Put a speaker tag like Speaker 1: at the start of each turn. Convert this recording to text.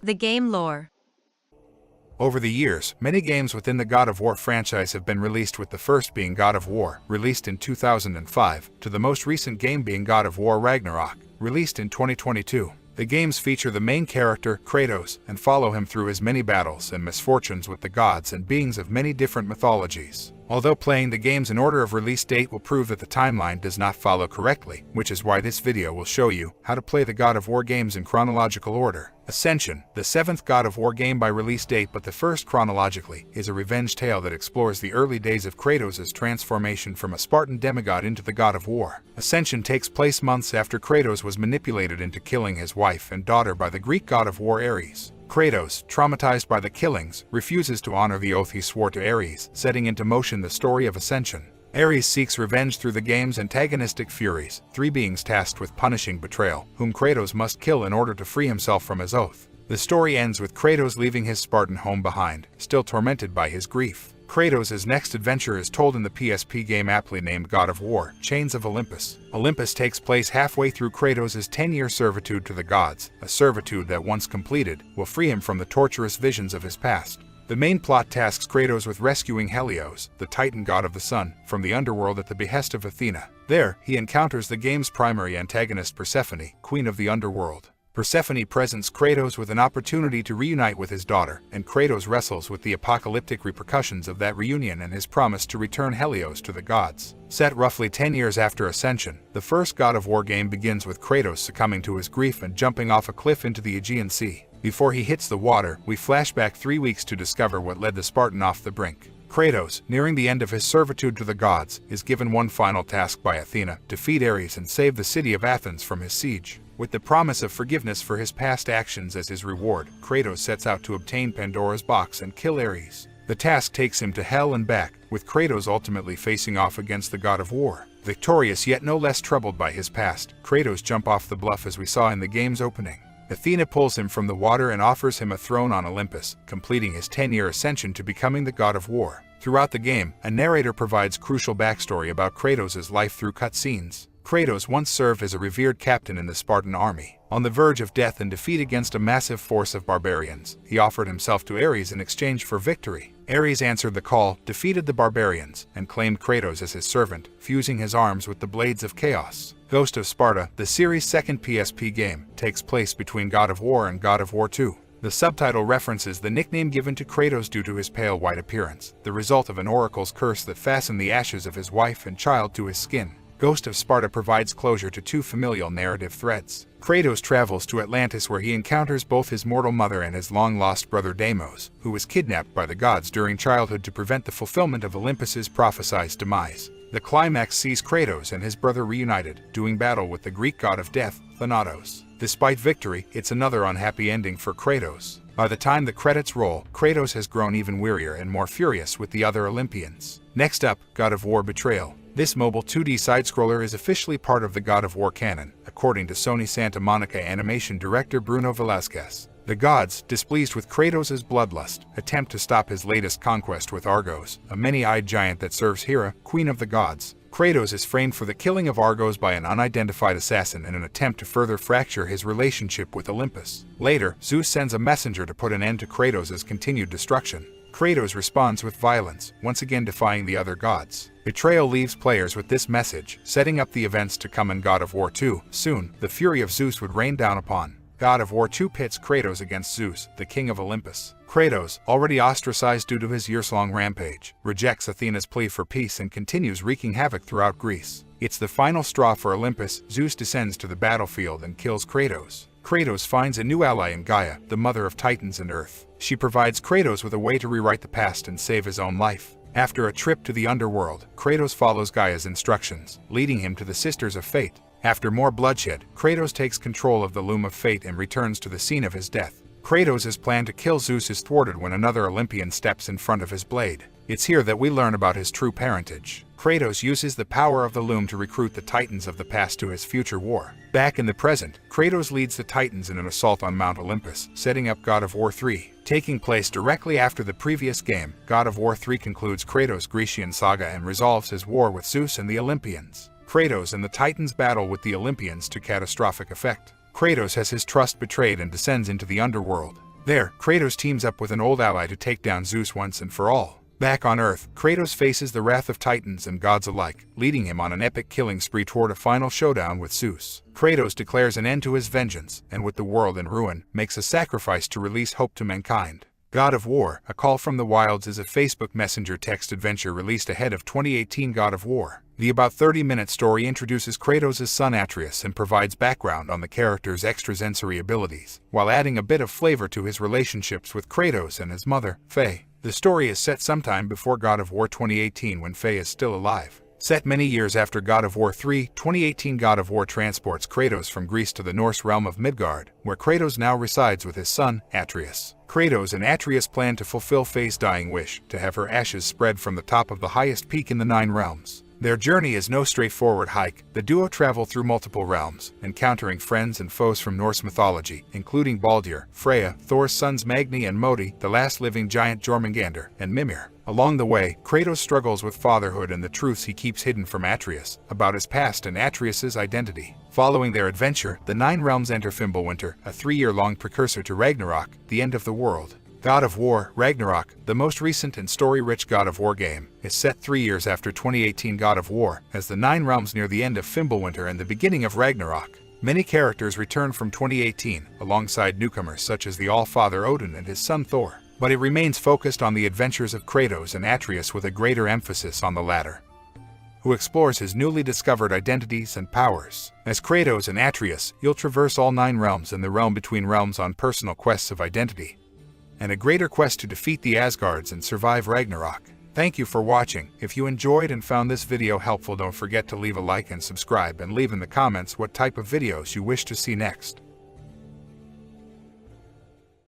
Speaker 1: The game lore.
Speaker 2: Over the years, many games within the God of War franchise have been released, with the first being God of War, released in 2005, to the most recent game being God of War Ragnarok, released in 2022. The games feature the main character, Kratos, and follow him through his many battles and misfortunes with the gods and beings of many different mythologies. Although playing the games in order of release date will prove that the timeline does not follow correctly, which is why this video will show you how to play the God of War games in chronological order. Ascension, the 7th God of War game by release date but the first chronologically, is a revenge tale that explores the early days of Kratos' transformation from a Spartan demigod into the God of War. Ascension takes place months after Kratos was manipulated into killing his wife and daughter by the Greek God of War Ares. Kratos, traumatized by the killings, refuses to honor the oath he swore to Ares, setting into motion the story of Ascension. Ares seeks revenge through the game's antagonistic Furies, 3 beings tasked with punishing Betrayal, whom Kratos must kill in order to free himself from his oath. The story ends with Kratos leaving his Spartan home behind, still tormented by his grief. Kratos' next adventure is told in the PSP game aptly named God of War, Chains of Olympus. Olympus takes place halfway through Kratos' 10-year servitude to the gods, a servitude that once completed, will free him from the torturous visions of his past. The main plot tasks Kratos with rescuing Helios, the Titan god of the sun, from the underworld at the behest of Athena. There, he encounters the game's primary antagonist Persephone, queen of the underworld. Persephone presents Kratos with an opportunity to reunite with his daughter, and Kratos wrestles with the apocalyptic repercussions of that reunion and his promise to return Helios to the gods. Set roughly 10 years after Ascension, the first God of War game begins with Kratos succumbing to his grief and jumping off a cliff into the Aegean Sea. Before he hits the water, we flash back 3 weeks to discover what led the Spartan off the brink. Kratos, nearing the end of his servitude to the gods, is given one final task by Athena: defeat Ares and save the city of Athens from his siege. With the promise of forgiveness for his past actions as his reward, Kratos sets out to obtain Pandora's box and kill Ares. The task takes him to Hell and back, with Kratos ultimately facing off against the God of War. Victorious yet no less troubled by his past, Kratos jumps off the bluff as we saw in the game's opening. Athena pulls him from the water and offers him a throne on Olympus, completing his 10-year ascension to becoming the God of War. Throughout the game, a narrator provides crucial backstory about Kratos' life through cutscenes. Kratos once served as a revered captain in the Spartan army. On the verge of death and defeat against a massive force of barbarians, he offered himself to Ares in exchange for victory. Ares answered the call, defeated the barbarians, and claimed Kratos as his servant, fusing his arms with the blades of chaos. Ghost of Sparta, the series' second PSP game, takes place between God of War and God of War 2. The subtitle references the nickname given to Kratos due to his pale white appearance, the result of an oracle's curse that fastened the ashes of his wife and child to his skin. Ghost of Sparta provides closure to 2 familial narrative threads. Kratos travels to Atlantis where he encounters both his mortal mother and his long-lost brother Deimos, who was kidnapped by the gods during childhood to prevent the fulfillment of Olympus's prophesied demise. The climax sees Kratos and his brother reunited, doing battle with the Greek god of death, Thanatos. Despite victory, it's another unhappy ending for Kratos. By the time the credits roll, Kratos has grown even wearier and more furious with the other Olympians. Next up, God of War Betrayal. This mobile 2D side-scroller is officially part of the God of War canon, according to Sony Santa Monica animation director Bruno Velasquez. The gods, displeased with Kratos' bloodlust, attempt to stop his latest conquest with Argos, a many-eyed giant that serves Hera, queen of the gods. Kratos is framed for the killing of Argos by an unidentified assassin in an attempt to further fracture his relationship with Olympus. Later, Zeus sends a messenger to put an end to Kratos' continued destruction. Kratos responds with violence, once again defying the other gods. Betrayal leaves players with this message, setting up the events to come in God of War 2. Soon, the fury of Zeus would rain down upon. God of War 2 pits Kratos against Zeus, the king of Olympus. Kratos, already ostracized due to his years-long rampage, rejects Athena's plea for peace and continues wreaking havoc throughout Greece. It's the final straw for Olympus. Zeus descends to the battlefield and kills Kratos. Kratos finds a new ally in Gaia, the mother of Titans and Earth. She provides Kratos with a way to rewrite the past and save his own life. After a trip to the underworld, Kratos follows Gaia's instructions, leading him to the Sisters of Fate. After more bloodshed, Kratos takes control of the Loom of Fate and returns to the scene of his death. Kratos' plan to kill Zeus is thwarted when another Olympian steps in front of his blade. It's here that we learn about his true parentage. Kratos uses the power of the Loom to recruit the Titans of the past to his future war. Back in the present, Kratos leads the Titans in an assault on Mount Olympus, setting up God of War 3. Taking place directly after the previous game, God of War 3 concludes Kratos' Grecian saga and resolves his war with Zeus and the Olympians. Kratos and the Titans battle with the Olympians to catastrophic effect. Kratos has his trust betrayed and descends into the underworld. There, Kratos teams up with an old ally to take down Zeus once and for all. Back on Earth, Kratos faces the wrath of titans and gods alike, leading him on an epic killing spree toward a final showdown with Zeus. Kratos declares an end to his vengeance, and with the world in ruin, makes a sacrifice to release hope to mankind. God of War, A Call from the Wilds is a Facebook Messenger text adventure released ahead of 2018 God of War. The about 30-minute story introduces Kratos' son Atreus and provides background on the character's extrasensory abilities, while adding a bit of flavor to his relationships with Kratos and his mother, Faye. The story is set sometime before God of War 2018 when Faye is still alive. Set many years after God of War 3, 2018 God of War transports Kratos from Greece to the Norse realm of Midgard, where Kratos now resides with his son, Atreus. Kratos and Atreus plan to fulfill Faye's dying wish, to have her ashes spread from the top of the highest peak in the 9 realms. Their journey is no straightforward hike. The duo travel through multiple realms, encountering friends and foes from Norse mythology, including Baldur, Freya, Thor's sons Magni and Modi, the last living giant Jormungandr, and Mimir. Along the way, Kratos struggles with fatherhood and the truths he keeps hidden from Atreus, about his past and Atreus' identity. Following their adventure, the 9 realms enter Fimbulwinter, a 3-year-long precursor to Ragnarok, the end of the world. God of War Ragnarok, the most recent and story-rich God of War game, is set 3 years after 2018 God of War, as the 9 realms near the end of Fimbulwinter and the beginning of Ragnarok. Many characters return from 2018, alongside newcomers such as the All-Father Odin and his son Thor, but it remains focused on the adventures of Kratos and Atreus with a greater emphasis on the latter, who explores his newly discovered identities and powers. As Kratos and Atreus, you'll traverse all 9 realms and the realm between realms on personal quests of identity, and a greater quest to defeat the Asgards and survive Ragnarok. Thank you for watching. If you enjoyed and found this video helpful, don't forget to leave a like and subscribe, and leave in the comments what type of videos you wish to see next.